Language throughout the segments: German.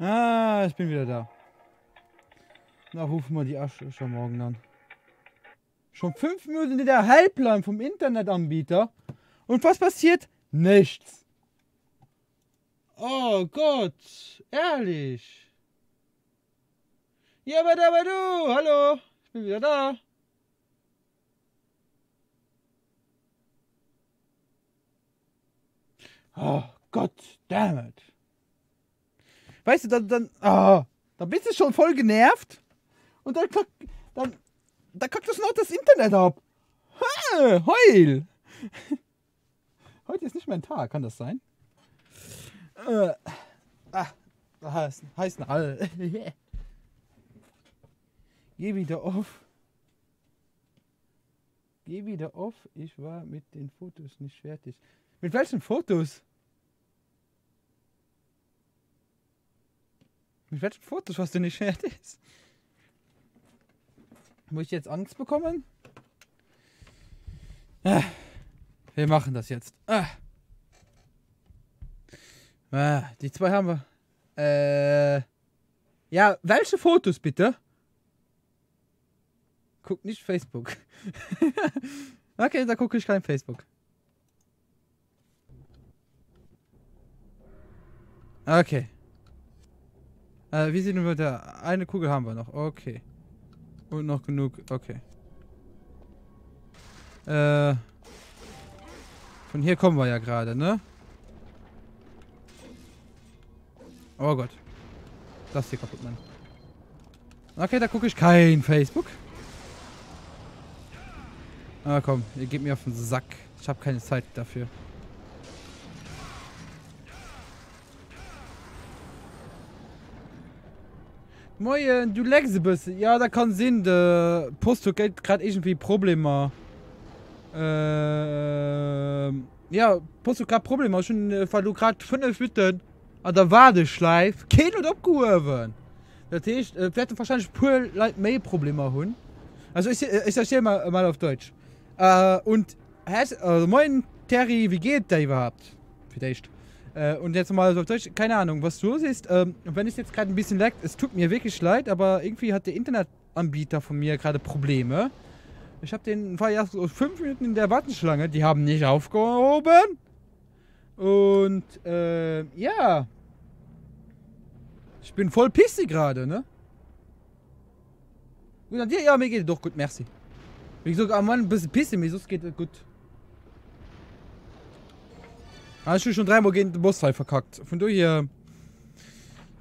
Ah, ich bin wieder da. Na, rufen wir die Asche schon morgen an. Schon 5 Minuten in der Helpline vom Internetanbieter. Und was passiert? Nichts. Oh Gott, ehrlich. Ja, aber du, hallo, ich bin wieder da. Oh Gott, damn it. Weißt du, dann bist du schon voll genervt. Und dann kackt das noch das Internet ab. Ha, heul. Heute ist nicht mein Tag, kann das sein? Heißen alle. Geh wieder auf. Geh wieder auf. Ich war mit den Fotos nicht fertig. Mit welchen Fotos? Mit welchen Fotos warst du nicht fertig? Muss ich jetzt Angst bekommen? Wir machen das jetzt. Die zwei haben wir. Ja, welche Fotos bitte? Guck nicht Facebook. Okay, da gucke ich kein Facebook. Okay. Wie sieht denn weiter? Eine Kugel haben wir noch. Okay. Und noch genug. Okay. Von hier kommen wir ja gerade, ne? Oh Gott. Das hier kaputt, Mann. Okay, da gucke ich kein Facebook. Ah, komm. Ihr gebt mir auf den Sack. Ich habe keine Zeit dafür. Moin, du legst ein bisschen. Ja, da kann Sinn. Der Posto geht gerade irgendwie Probleme. Ja, Posto gerade Probleme. Schon, weil du gerade 5 Minuten an der Warteschleife kein und abgehoben. Das heißt, vielleicht wahrscheinlich pur Leute mehr Probleme haben. Also, ich erzähl mal auf Deutsch. Moin, Terry, wie geht der überhaupt? Vielleicht. Und jetzt mal so auf Deutsch, keine Ahnung, was los ist. Wenn es jetzt gerade ein bisschen leckt, es tut mir wirklich leid, aber irgendwie hat der Internetanbieter von mir gerade Probleme. Ich habe den war erst so 5 Minuten in der Warteschlange, die haben nicht aufgehoben. Und ja. Ich bin voll pissig gerade, ne? Gut an dir? Ja, mir geht doch gut, merci. Wie gesagt, am Mann ein bisschen pissig, mir geht es gut. Hast du schon 3-mal gegen den Bossfight verkackt. Von daher.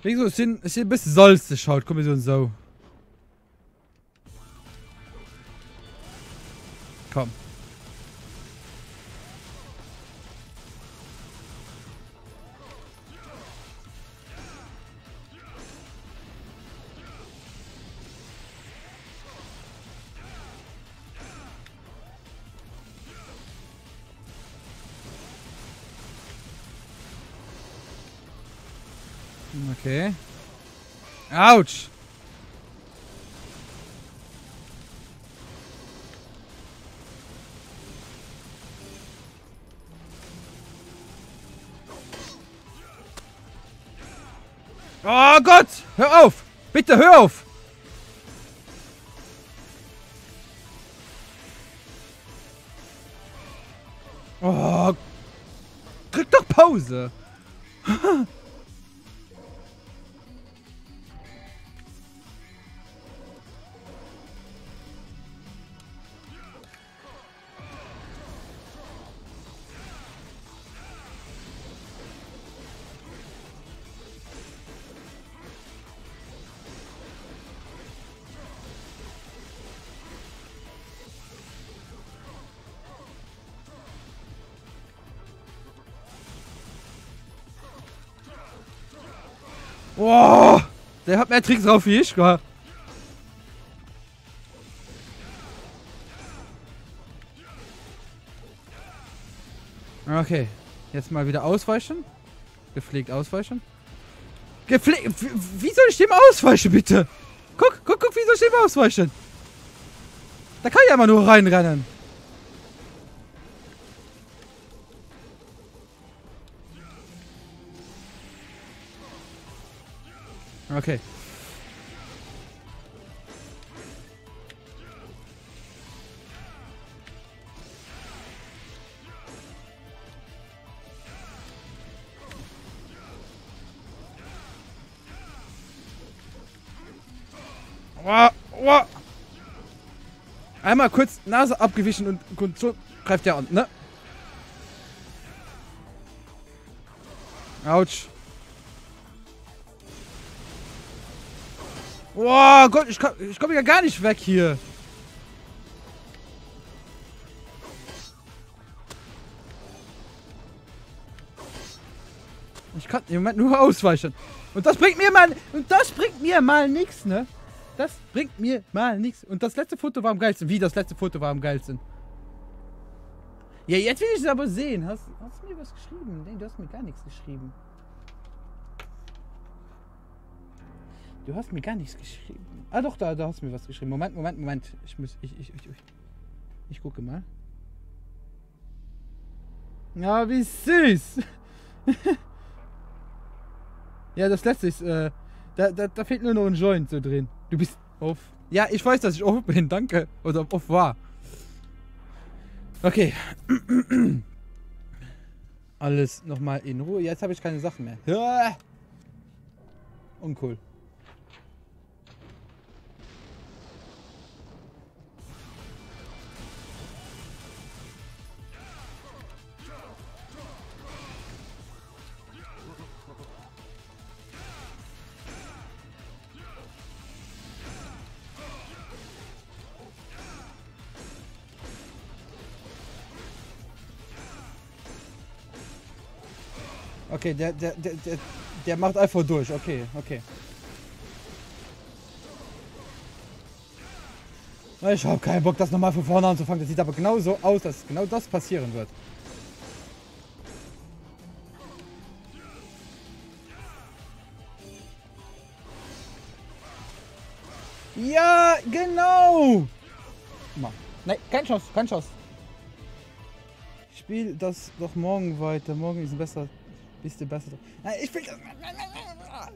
Wie gesagt, es sind ein bisschen salzig, schaut, komm so und so. Komm. Okay. Autsch! Oh Gott! Hör auf! Bitte hör auf! Oh! Drück doch Pause! Oh, der hat mehr Tricks drauf wie ich, gar. Okay, jetzt mal wieder ausweichen. Gepflegt ausweichen. Gepflegt. Wie soll ich dem ausweichen, bitte? Guck, wie soll ich dem ausweichen? Da kann ich ja mal nur reinrennen. Okay. Oh, oh. Einmal kurz Nase abgewichen und so greift er an, ne? Autsch. Oh Gott, ich komm ja gar nicht weg hier. Ich kann im Moment nur ausweichen. Und das bringt mir mal nichts, ne? Das bringt mir mal nichts. Und das letzte Foto war am geilsten. Wie das letzte Foto war am geilsten? Ja, jetzt will ich es aber sehen. Hast du mir was geschrieben? Nee, du hast mir gar nichts geschrieben. Du hast mir gar nichts geschrieben. Ah doch, da hast du mir was geschrieben. Moment. Ich gucke mal. Ja, wie süß. Ja, das letzte ist, da fehlt nur noch ein Joint so drin. Du bist off. Ja, ich weiß, dass ich off bin, danke. Oder off war. Okay. Alles nochmal in Ruhe. Jetzt habe ich keine Sachen mehr. Ja. Uncool. Okay, der macht einfach durch. Okay. Ich habe keinen Bock, das nochmal von vorne anzufangen. Das sieht aber genau so aus, dass genau das passieren wird. Ja, genau! Nein, kein Schuss. Ich spiele das doch morgen weiter. Morgen ist ein besser. Bist du besser? Ich will das.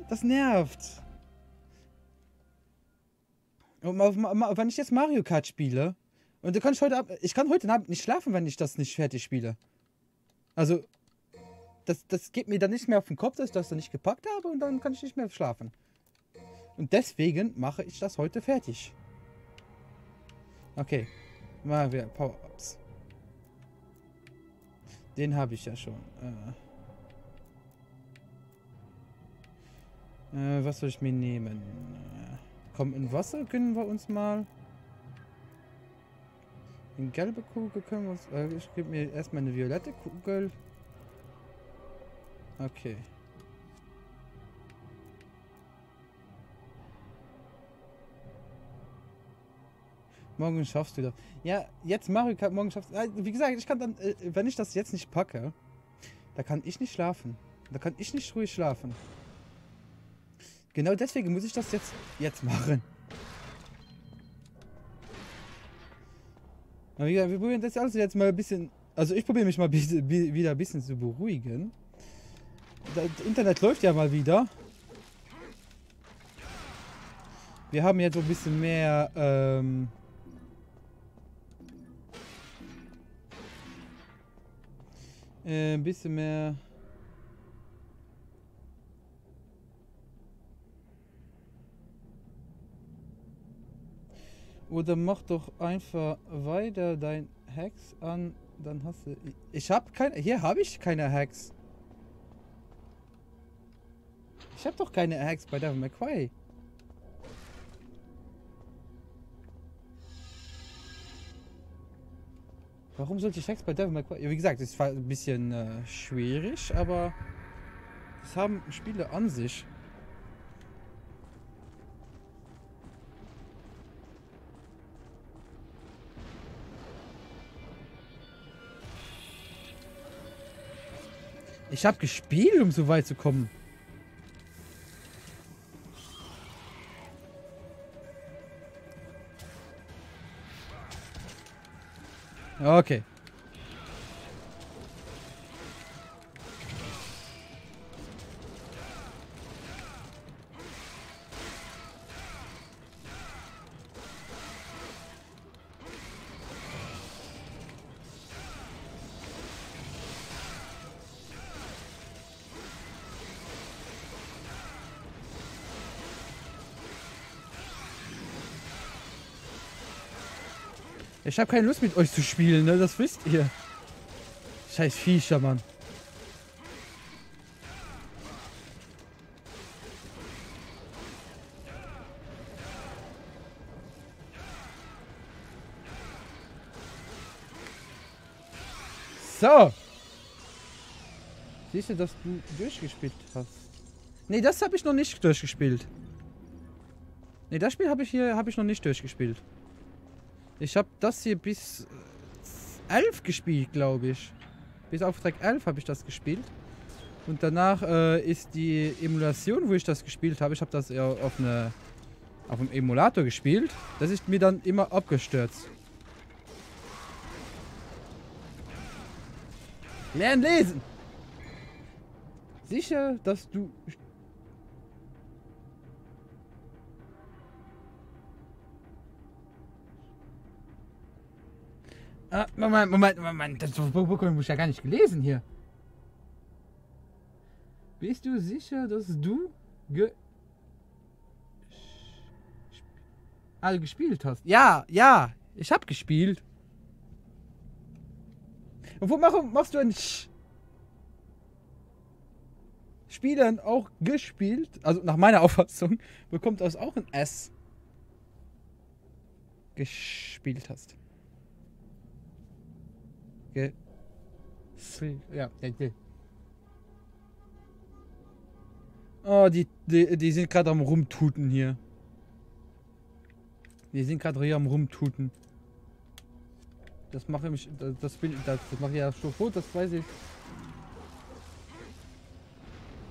Das nervt. Und wenn ich jetzt Mario Kart spiele und ich kann heute Abend nicht schlafen, wenn ich das nicht fertig spiele. Also das geht mir dann nicht mehr auf den Kopf, dass ich das dann nicht gepackt habe und dann kann ich nicht mehr schlafen. Und deswegen mache ich das heute fertig. Okay, mal wieder Power-Ups. Den habe ich ja schon. Was soll ich mir nehmen? Komm, in Wasser können wir uns mal. In gelbe Kugel können wir uns. Ich gebe mir erstmal eine violette Kugel. Okay. Morgen schaffst du das. Ja, jetzt Mario Kart, morgen schaffst du. Wie gesagt, ich kann dann, wenn ich das jetzt nicht packe, da kann ich nicht schlafen. Da kann ich nicht ruhig schlafen. Genau deswegen muss ich das jetzt machen. Aber wie gesagt, wir probieren das alles jetzt mal ein bisschen. Also ich probiere mich mal wieder ein bisschen zu beruhigen. Das Internet läuft ja mal wieder. Wir haben jetzt so ein bisschen mehr. Ein bisschen mehr. Oder mach doch einfach weiter dein Hacks an, dann hast du. Ich habe keine. Hier habe ich keine Hacks. Ich habe doch keine Hacks bei Devil May Cry. Warum sollte ich Hacks bei Devil May Cry? Ja, wie gesagt, es war ein bisschen schwierig, aber das haben Spiele an sich. Ich habe gespielt, um so weit zu kommen. Okay. Ich habe keine Lust mit euch zu spielen, ne? Das wisst ihr. Scheiß Viecher, Mann. So. Siehst du, dass du durchgespielt hast? Nee, das habe ich noch nicht durchgespielt. Nee, das Spiel habe ich noch nicht durchgespielt. Ich habe das hier bis 11 gespielt, glaube ich. Bis auf Track 11 habe ich das gespielt. Und danach ist die Emulation, wo ich das gespielt habe, ich habe das ja auf einem Emulator gespielt. Das ist mir dann immer abgestürzt. Lernen lesen! Sicher, dass du... Ah, Moment. Das Pokémon muss ich ja gar nicht gelesen hier. Bist du sicher, dass du gespielt hast? Ja, ich hab gespielt. Und wo machst du ein Spielern auch gespielt? Also nach meiner Auffassung bekommt das auch ein S. Gespielt hast. Ja. Oh, die sind gerade am Rumtuten hier. Die sind gerade hier am Rumtuten. Das mache ich, das mache ich ja schon vor, das weiß ich.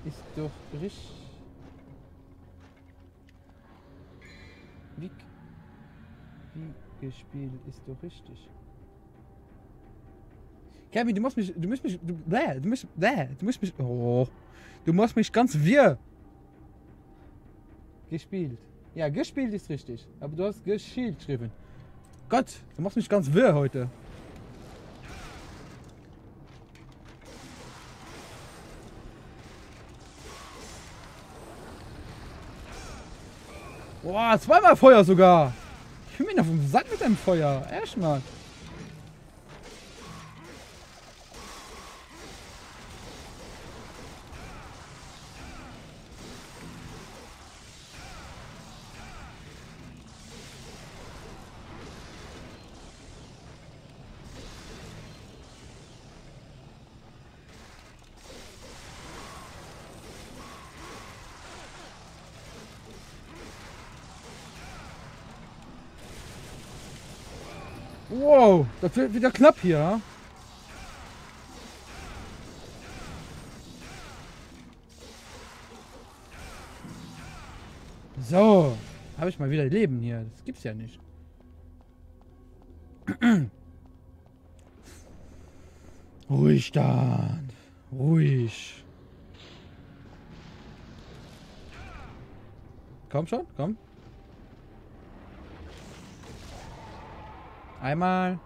Ist doch richtig. Wie gespielt ist doch richtig. Kevin, du musst mich ganz wirr. Gespielt. Ja, gespielt ist richtig. Aber du hast geschielt geschrieben. Gott, du machst mich ganz wirr heute. Boah, zweimal Feuer sogar. Ich bin mir auf dem Sack mit dem Feuer. Erstmal. Wow, das wird wieder knapp hier. So, habe ich mal wieder Leben hier. Das gibt's ja nicht. Ruhig dann. Ruhig. Komm schon, komm. Einmal.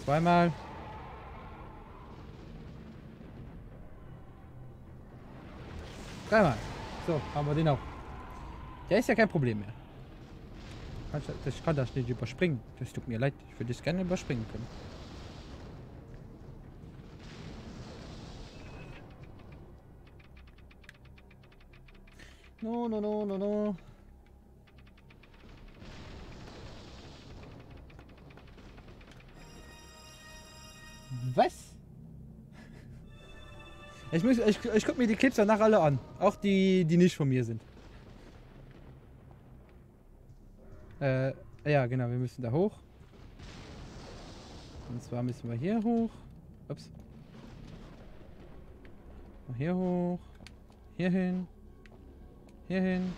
Zweimal. Dreimal. So, haben wir den auch. Der ist ja kein Problem mehr. Ich kann das nicht überspringen. Das tut mir leid. Ich würde es gerne überspringen können. No. Was? Ich guck mir die Clips danach alle an. Auch die nicht von mir sind. Ja, genau, wir müssen da hoch. Und zwar müssen wir hier hoch. Ups. Hier hoch. Hier hin. Hier hin.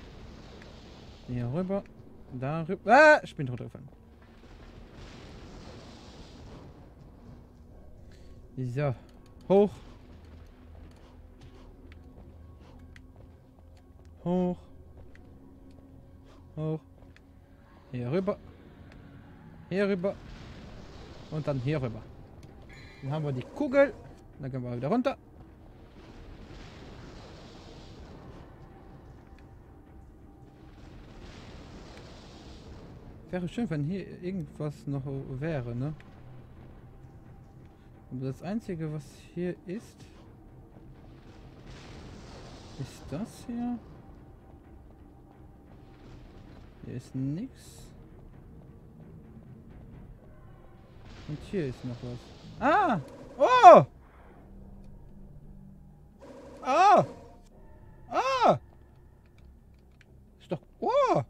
Hier rüber. Da rüber. Ah! Ich bin runtergefallen. So. Hoch. Hoch. Hoch. Hier rüber. Hier rüber. Und dann hier rüber. Dann haben wir die Kugel. Dann gehen wir wieder runter. Wäre schön, wenn hier irgendwas noch wäre, ne? Aber das Einzige, was hier ist das hier. Hier ist nichts. Und hier ist noch was. Ah! Oh! Ah! Ah! Ist doch... Oh!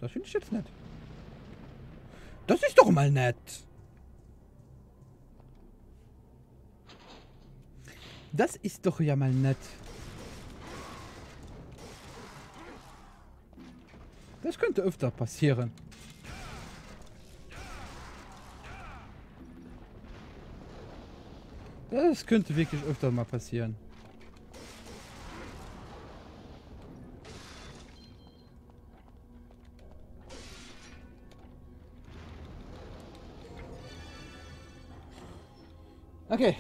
Das finde ich jetzt nett. Das ist doch mal nett. Das ist doch ja mal nett. Das könnte öfter passieren. Das könnte wirklich öfter mal passieren. Okay.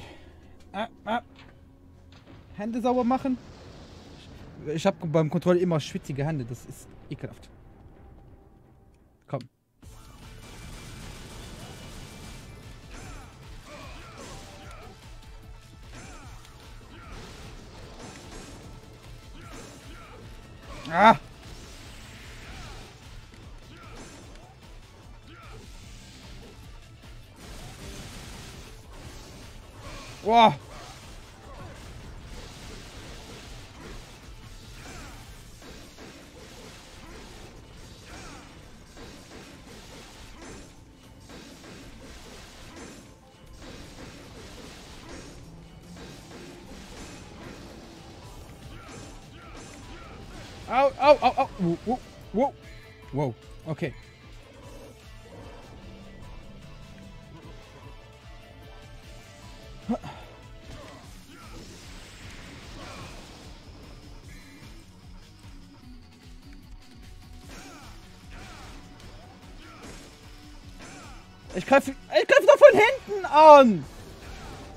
Hände sauber machen. Ich habe beim Kontrolle immer schwitzige Hände. Das ist ekelhaft. Komm. Ah! Boah! Au, au, au, au. Wow, wow. Wow. Okay. Ich greife doch von hinten an.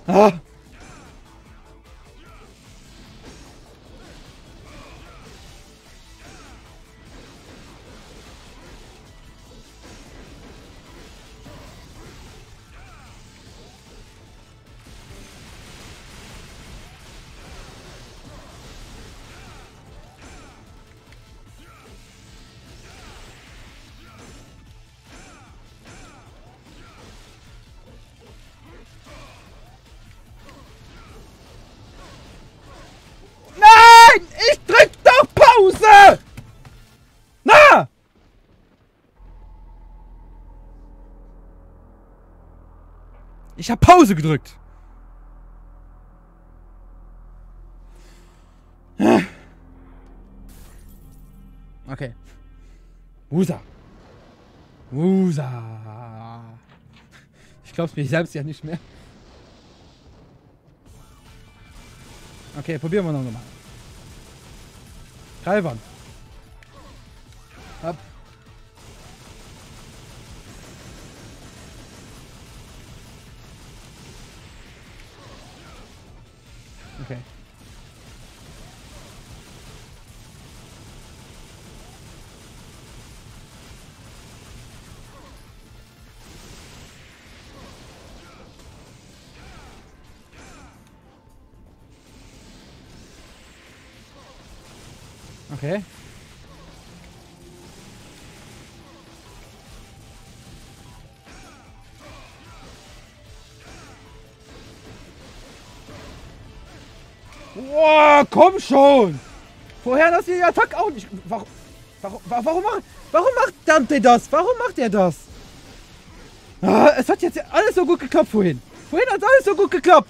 Ah. Nein! Ich drück doch Pause! Na! Ich hab Pause gedrückt. Okay. Wusa. Wusa. Ich glaub's mir selbst ja nicht mehr. Okay, probieren wir nochmal. Greifern. Ab. Okay. Okay. Boah, komm schon! Vorher hast du die Attacke auch nicht. Warum macht Dante das? Warum macht er das? Ah, es hat jetzt alles so gut geklappt vorhin. Vorhin hat alles so gut geklappt.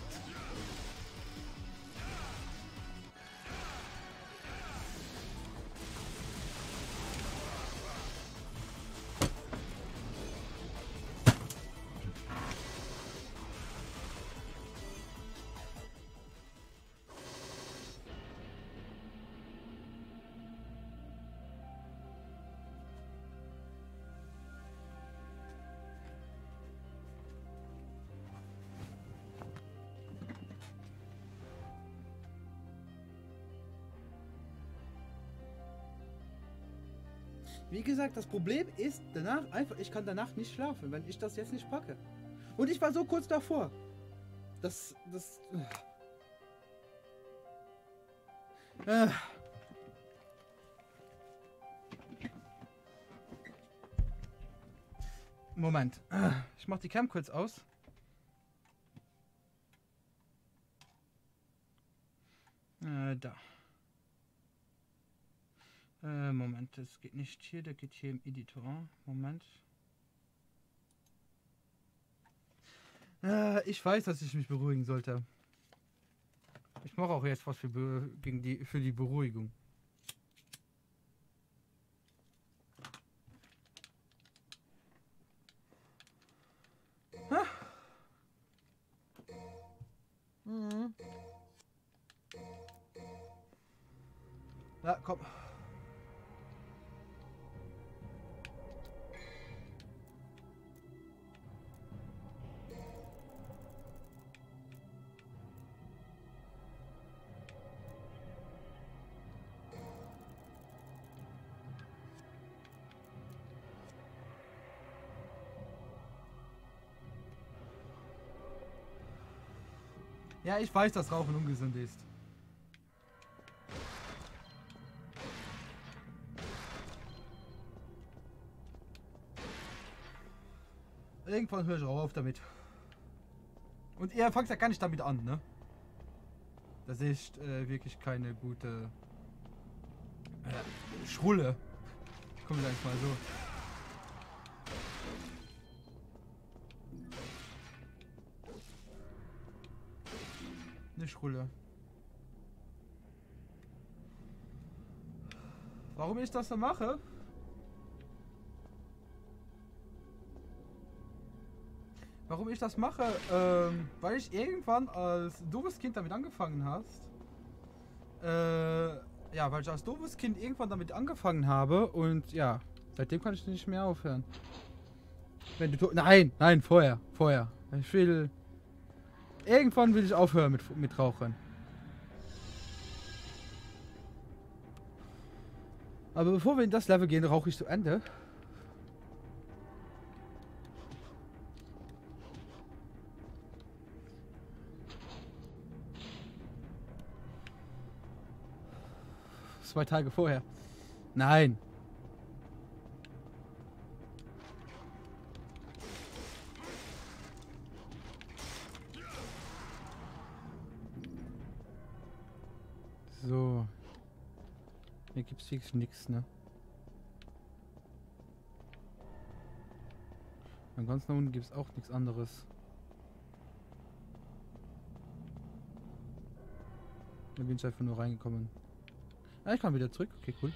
Wie gesagt, das Problem ist danach einfach, ich kann danach nicht schlafen, wenn ich das jetzt nicht packe. Und ich war so kurz davor. Moment. Ich mach die Cam kurz aus. Da. Moment, das geht nicht hier, der geht hier im Editor. Moment. Ich weiß, dass ich mich beruhigen sollte. Ich mache auch jetzt was für die Beruhigung. Mhm. Ja, komm. Ja, ich weiß, dass Rauchen ungesund ist. Irgendwann höre ich auch auf damit. Und ihr fangt ja gar nicht damit an, ne? Das ist wirklich keine gute Schrulle. Kommen wir gleich mal so. Eine Schrulle. Warum ich das so mache? Warum ich das mache? Weil ich irgendwann als doofes Kind damit angefangen hast. Ja, weil ich als doofes Kind irgendwann damit angefangen habe und ja, seitdem kann ich nicht mehr aufhören. Wenn du nein, vorher. Ich will. Irgendwann will ich aufhören mit Rauchen. Aber bevor wir in das Level gehen, rauche ich zu Ende. Zwei Tage vorher. Nein. So. Hier gibt's wirklich nichts, ne? Und ganz nach unten gibt's auch nichts anderes. Da bin ich einfach nur reingekommen. Ah, ich kann wieder zurück. Okay, cool.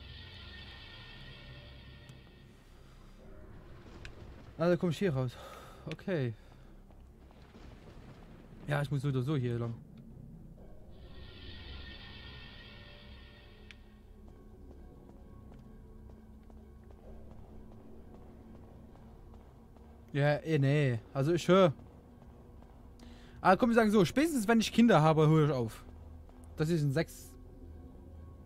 Also komme ich hier raus. Okay. Ja, ich muss so oder so hier lang. Ja, nee. Also ich höre. Ah, komm, wir sagen so, spätestens wenn ich Kinder habe, höre ich auf. Das ist in 6.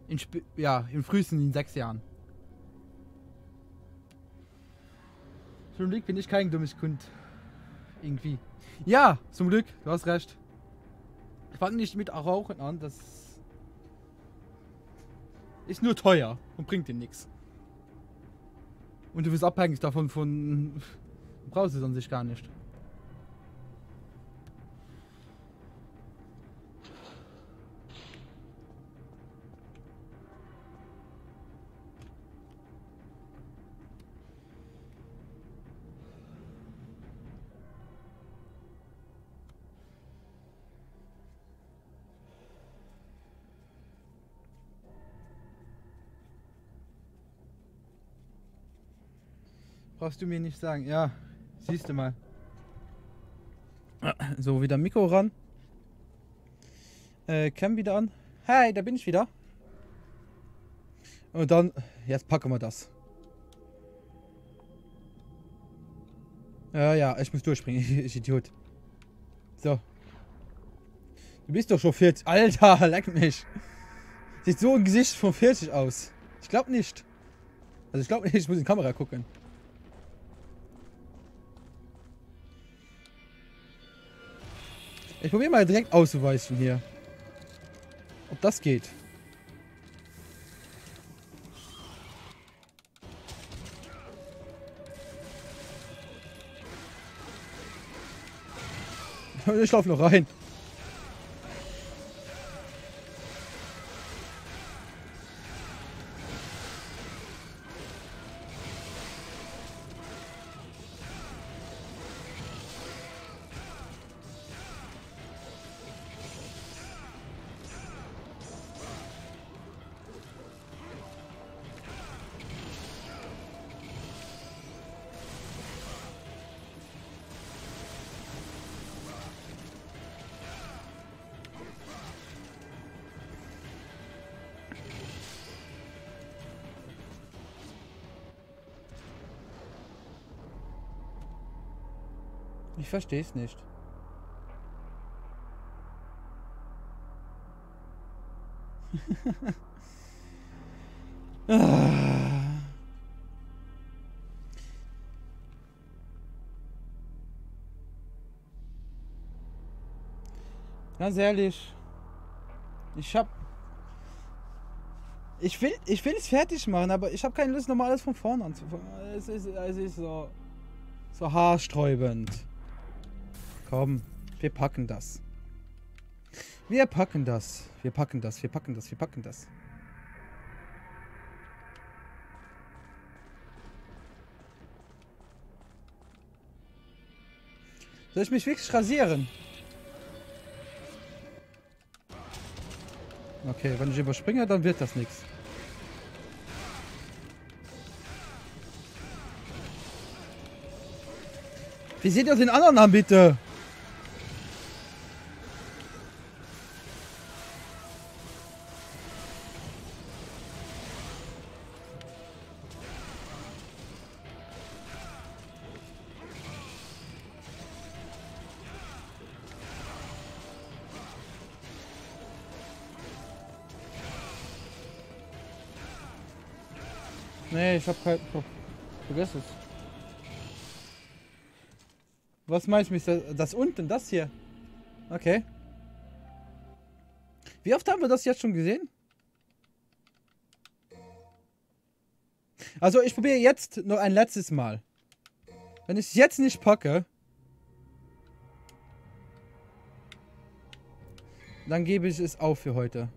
Im frühesten in 6 Jahren. Zum Glück bin ich kein dummes Kind. Irgendwie. Ja, zum Glück, du hast recht. Ich fange nicht mit Rauchen an, das ist nur teuer und bringt dir nichts. Und du bist abhängig davon du brauchst es an sich gar nicht. Brauchst du mir nicht sagen. Ja, siehst du mal. So, wieder Mikro ran. Cam wieder an. Hey, da bin ich wieder. Und dann, jetzt packen wir das. Ja, ich muss durchspringen, ich Idiot. So. Du bist doch schon 40. Alter, leck mich. Sieht so ein Gesicht von 40 aus. Ich glaube nicht. Also ich glaube nicht, ich muss in die Kamera gucken. Ich probiere mal direkt auszuweichen hier. Ob das geht. Ich laufe noch rein. Ich verstehe es nicht. Ganz ehrlich, ich will es fertig machen, aber ich habe keine Lust, nochmal alles von vorne anzufangen. Es ist so haarsträubend. Komm, wir packen das. Wir packen das. Wir packen das. Wir packen das. Wir packen das. Soll ich mich wirklich rasieren? Okay, wenn ich überspringe, dann wird das nichts. Wie seht ihr den anderen an, bitte? Nee, ich hab kein... Oh, vergiss es. Was meinst du mit das unten? Das hier? Okay. Wie oft haben wir das jetzt schon gesehen? Also ich probiere jetzt noch ein letztes Mal. Wenn ich es jetzt nicht packe, dann gebe ich es auf für heute.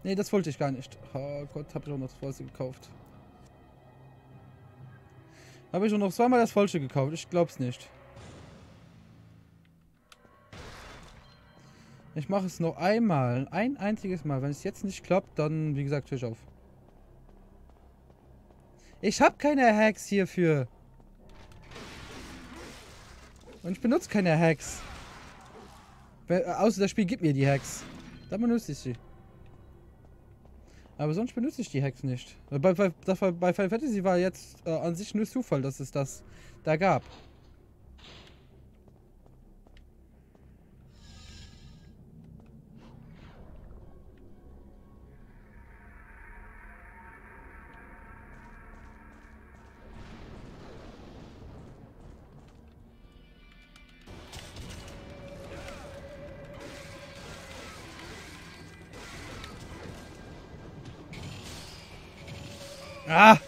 Nee, das wollte ich gar nicht. Oh Gott, habe ich auch noch das Falsche gekauft. Habe ich schon noch zweimal das Falsche gekauft? Ich glaub's nicht. Ich mache es noch einmal. Ein einziges Mal. Wenn es jetzt nicht klappt, dann, wie gesagt, höre ich auf. Ich habe keine Hacks hierfür. Und ich benutze keine Hacks. Außer das Spiel gibt mir die Hacks. Dann benutze ich sie. Aber sonst benutze ich die Hacks nicht. Bei Final Fantasy war jetzt an sich nur Zufall, dass es das da gab. Ah!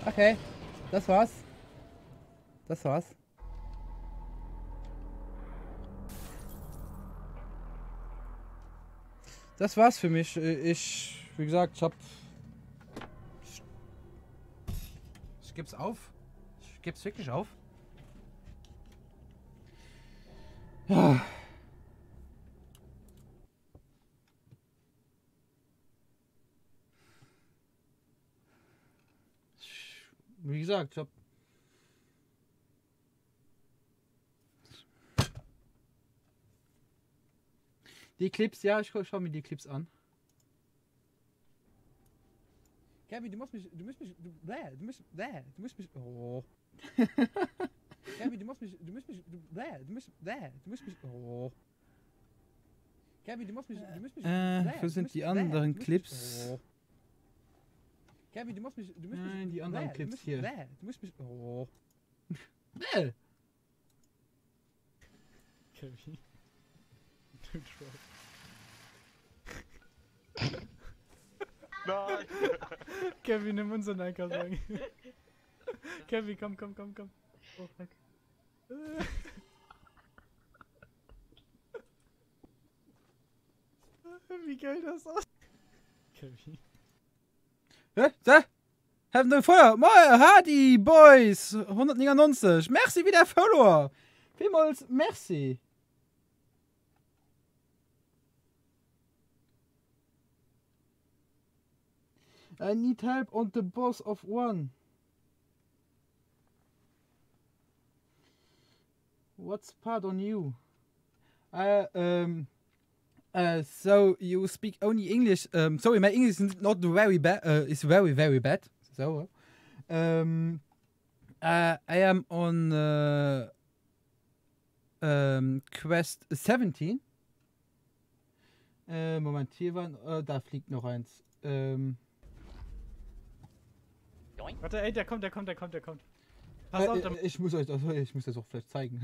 Okay, das war's. Das war's. Das war's für mich. Wie gesagt, ich geb's auf. Ich geb's wirklich auf. Ja. Wie gesagt, ich hab die Clips, ja, ich schau mir die Clips an. Kevin, du musst mich, du musst mich, oh. Kevin, du musst mich, oh. Kevin, wo sind die anderen Clips? Oh. Kevin, nein, die anderen Clips hier. Du musst mich, oh. Kevin. Du Troll. Nein! Kevin, nimm unseren Einkaufswagen. Kevin, komm. Oh, fuck. Wie geil das aus. Kevin. Da! Haben wir Feuer! Mal, Hardy Boys! 199! Merci wieder Follower! Vielmals merci! I need help on the boss of one. What's part on you? So you speak only English. Sorry, my English is not very bad. It's very, very bad. So, I am on Quest 17. Moment, hier war, da fliegt noch eins. Warte, ey, der kommt. Pass auf, ich muss euch das auch vielleicht zeigen.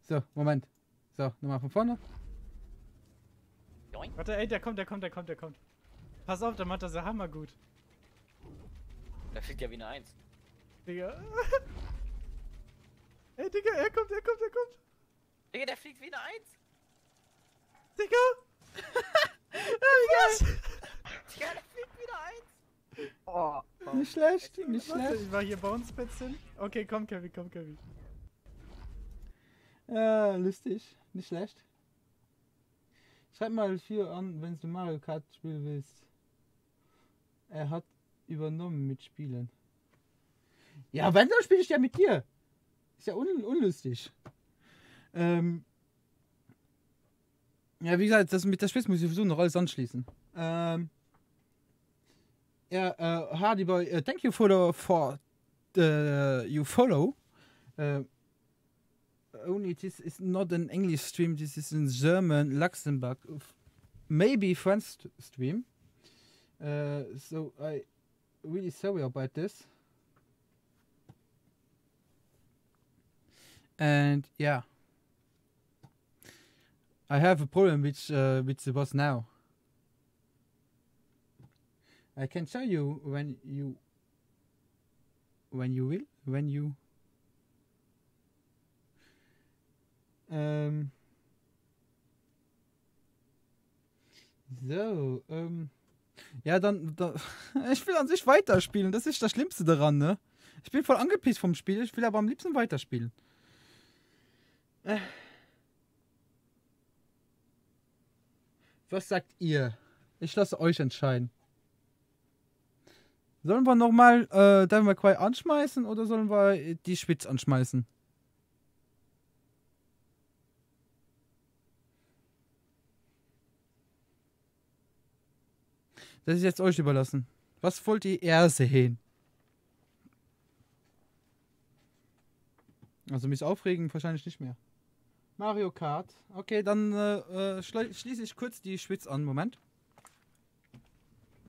So, Moment. So, nochmal von vorne. Warte, ey, der kommt. Pass auf, der macht das ja hammergut. Der fliegt ja wie eine 1. Digga. Ey, Digga, er kommt. Digga, der fliegt wie eine 1. Digga! Was? Digga, der fliegt wie eine 1. Oh. Nicht schlecht, nicht Warte, schlecht. ich war hier Bounce Pads hin. Okay, komm, Kevin. Ja, lustig. Nicht schlecht. Schreib mal 4 an, wenn du Mario Kart spielen willst. Er hat übernommen mit Spielen. Ja, wenn, dann spiele ich ja mit dir. Ist ja unlustig. Ja, wie gesagt, das mit der Spitze muss ich versuchen, noch alles anschließen. Hardy Boy, thank you for you follow. Only this is not an English stream, this is in German, Luxembourg, maybe French stream. So I really sorry about this. And yeah, I have a problem with the boss now. I can show you when you so, ja, dann ich will an sich weiterspielen, das ist das Schlimmste daran, ne? Ich bin voll angepisst vom Spiel, ich will aber am liebsten weiterspielen. Was sagt ihr? Ich lasse euch entscheiden. Sollen wir nochmal Devil May Cry anschmeißen oder sollen wir die Schwitz anschmeißen? Das ist jetzt euch überlassen. Was wollt ihr eher sehen? Also mich aufregen wahrscheinlich nicht mehr. Mario Kart. Okay, dann schließe ich kurz die Schwitz an. Moment.